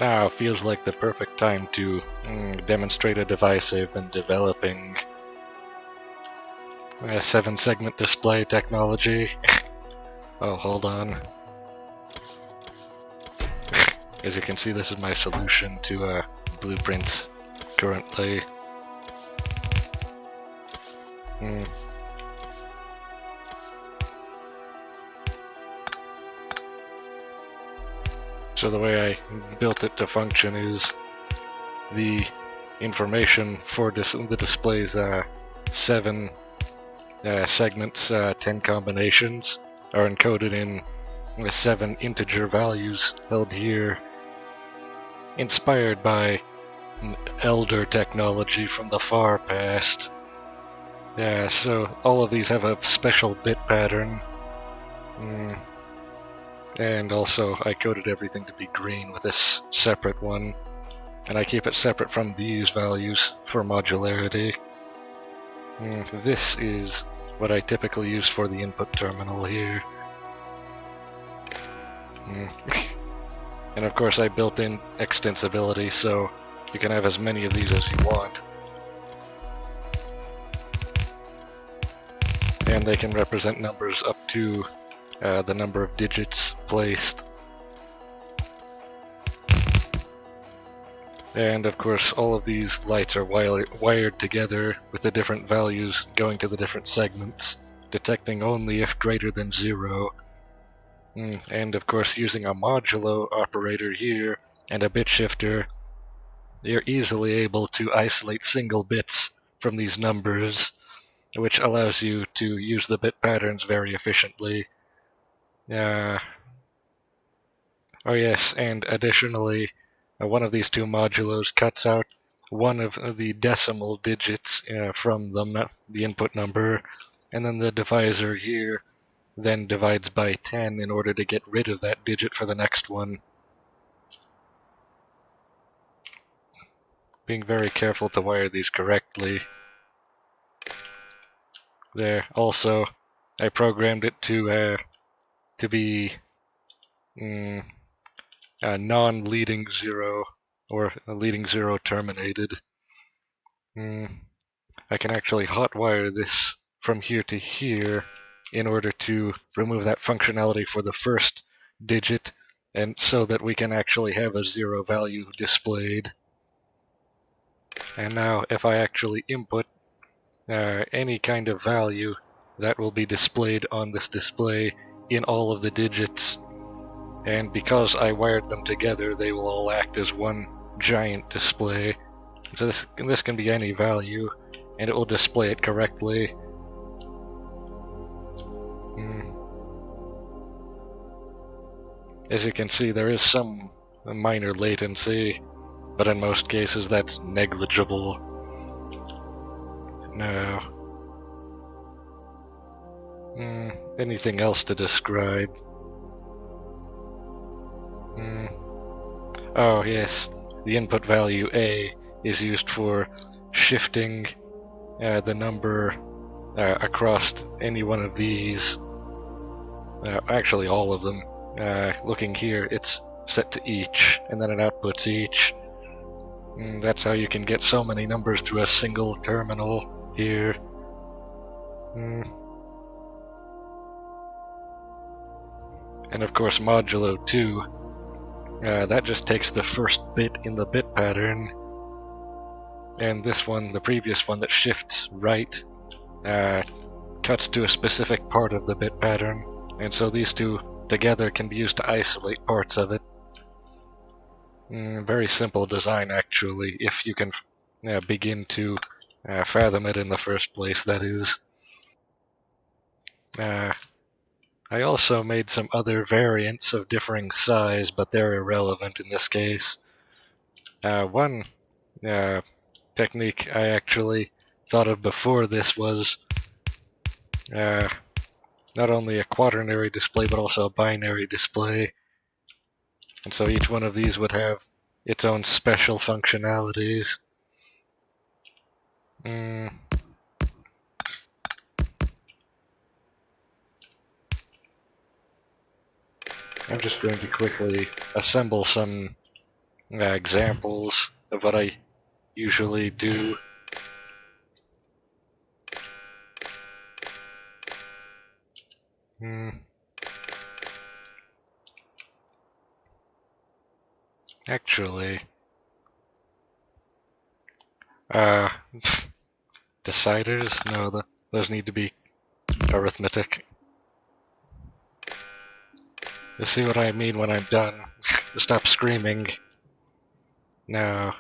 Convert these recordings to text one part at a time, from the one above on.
Now feels like the perfect time to demonstrate a device I've been developing. A 7-segment display technology. Oh, hold on. As you can see, this is my solution to blueprints currently. So the way I built it to function is the information for the display's 7 segments, 10 combinations, are encoded in 7 integer values held here, inspired by elder technology from the far past. Yeah, so all of these have a special bit pattern. And also I coded everything to be green with this separate one. And I keep it separate from these values for modularity. This is what I typically use for the input terminal here. And of course I built in extensibility, so you can have as many of these as you want. And they can represent numbers up to the number of digits placed. And of course all of these lights are wired together with the different values going to the different segments, detecting only if greater than 0. And of course using a modulo operator here and a bit shifter, you're easily able to isolate single bits from these numbers, which allows you to use the bit patterns very efficiently. Oh yes, and additionally, one of these two modulos cuts out one of the decimal digits from the input number, and then the divisor here then divides by 10 in order to get rid of that digit for the next one. Being very careful to wire these correctly. There. Also, I programmed it to be non-leading 0 or leading 0 terminated. I can actually hotwire this from here to here in order to remove that functionality for the first digit, and so that we can actually have a 0 value displayed. And now if I actually input any kind of value, that will be displayed on this display in all of the digits. And because I wired them together, they will all act as one giant display. So this can be any value, and it will display it correctly. As you can see, there is some minor latency, but in most cases that's negligible. Now, anything else to describe? Oh yes, the input value A is used for shifting the number across any one of these. Actually all of them. Looking here, it's set to each, and then it outputs each. That's how you can get so many numbers through a single terminal here. And of course modulo 2, that just takes the first bit in the bit pattern, and this one, the previous one that shifts right, cuts to a specific part of the bit pattern, and so these two together can be used to isolate parts of it. Very simple design actually, if you can begin to fathom it in the first place, that is. I also made some other variants of differing size, but they're irrelevant in this case. One technique I actually thought of before this was not only a quaternary display, but also a binary display. And so each one of these would have its own special functionalities. I'm just going to quickly assemble some examples of what I usually do. Actually, deciders? No, those need to be arithmetic. You see what I mean when I'm done. Stop screaming. Now,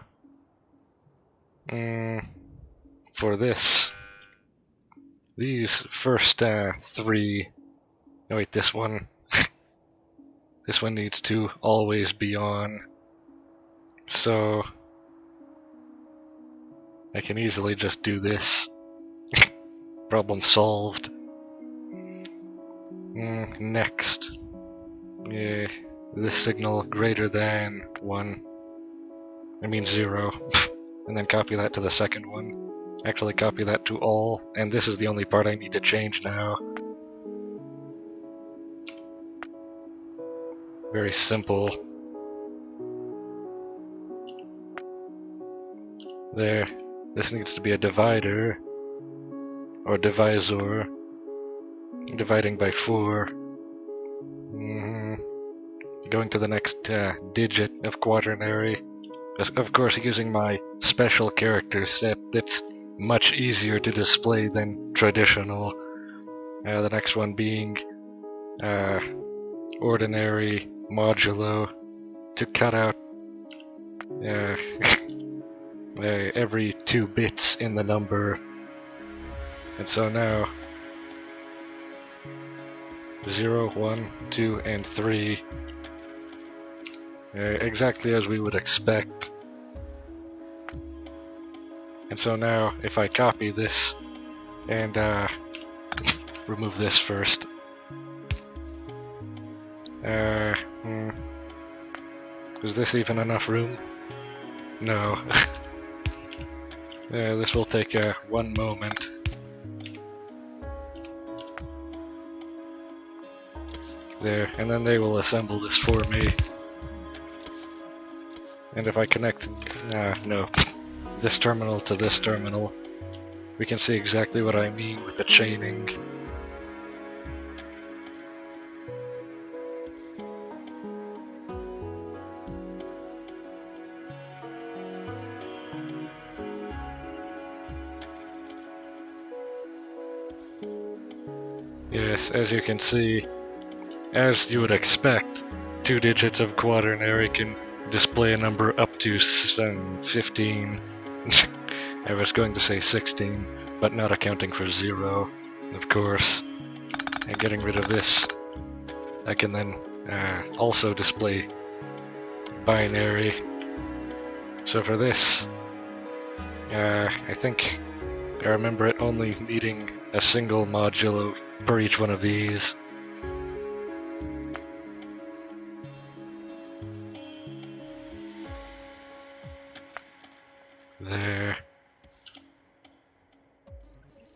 for this, these first three. No, wait, this one. This one needs to always be on. So, I can easily just do this. Problem solved. Next. Yeah, this signal greater than 1. I mean 0. And then copy that to the second one. Actually copy that to all, and this is the only part I need to change now. Very simple. There. This needs to be a divider, or divisor, dividing by 4. Going to the next digit of quaternary. Of course, using my special character set that's much easier to display than traditional. The next one being ordinary modulo to cut out every 2 bits in the number. And so now 0, 1, 2, and 3, exactly as we would expect. And so now if I copy this and remove this first. Is this even enough room? No. This will take one moment. There, and then they will assemble this for me. And if I connect, no, this terminal to this terminal, we can see exactly what I mean with the chaining. Yes, as you can see, as you would expect, 2 digits of quaternary can display a number up to 15. I was going to say 16, but not accounting for 0, of course. And getting rid of this, I can then also display binary. So for this, I think I remember it only needing a single modulo per each one of these. There.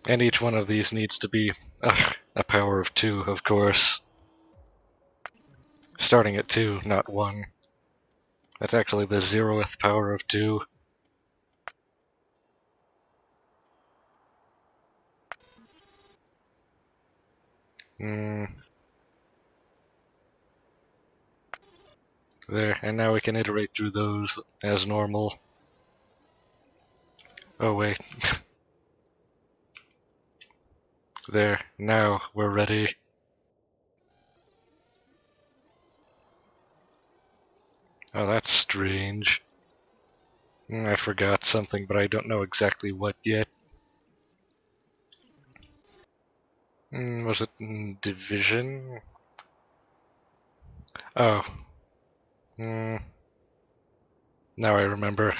And each one of these needs to be a power of 2, of course. Starting at 2, not 1. That's actually the 0th power of 2. There, and now we can iterate through those as normal. Oh wait. There, now we're ready. Oh, that's strange. I forgot something, but I don't know exactly what yet. Was it division? Oh. Now I remember.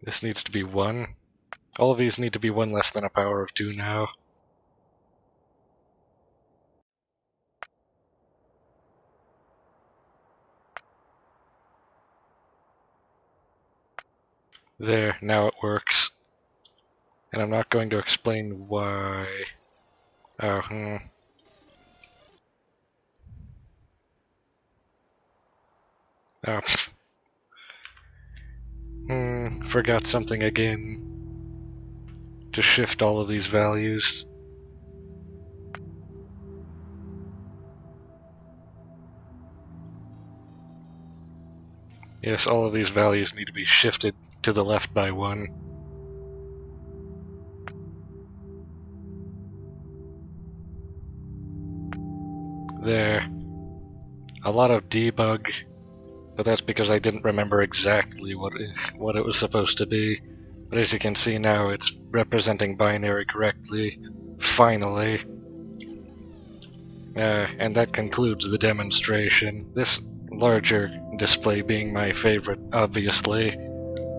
This needs to be 1. All of these need to be 1 less than a power of 2 now. There, now it works. And I'm not going to explain why. Oh, Oh, forgot something again. To shift all of these values. Yes, all of these values need to be shifted to the left by 1. There. A lot of debug, but that's because I didn't remember exactly what it was supposed to be. But as you can see now, it's representing binary correctly. Finally. And that concludes the demonstration. This larger display being my favorite, obviously.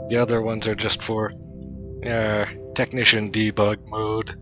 The other ones are just for technician debug mode.